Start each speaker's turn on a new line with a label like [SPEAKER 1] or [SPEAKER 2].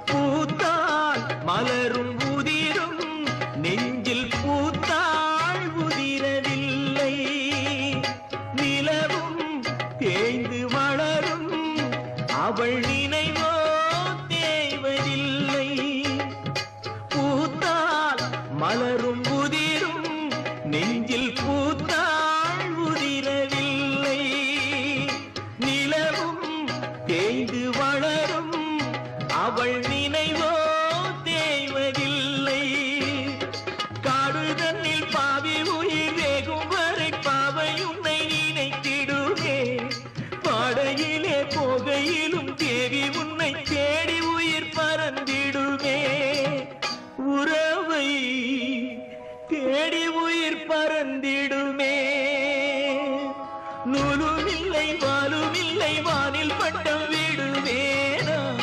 [SPEAKER 1] பூத்தால் மலரும் உதிரும் நெஞ்சில் பூத்தாள் உதிரவில்லை. நிலவும் தேய்ந்து வளரும் அவள் நினைவோ தேய்வதில்லை. பூத்தால் மலரும் உதிரும் நெஞ்சில் பூத்தாள் உதிரவில்லை. நிலவும் தேய்ந்து வளரும் அவள்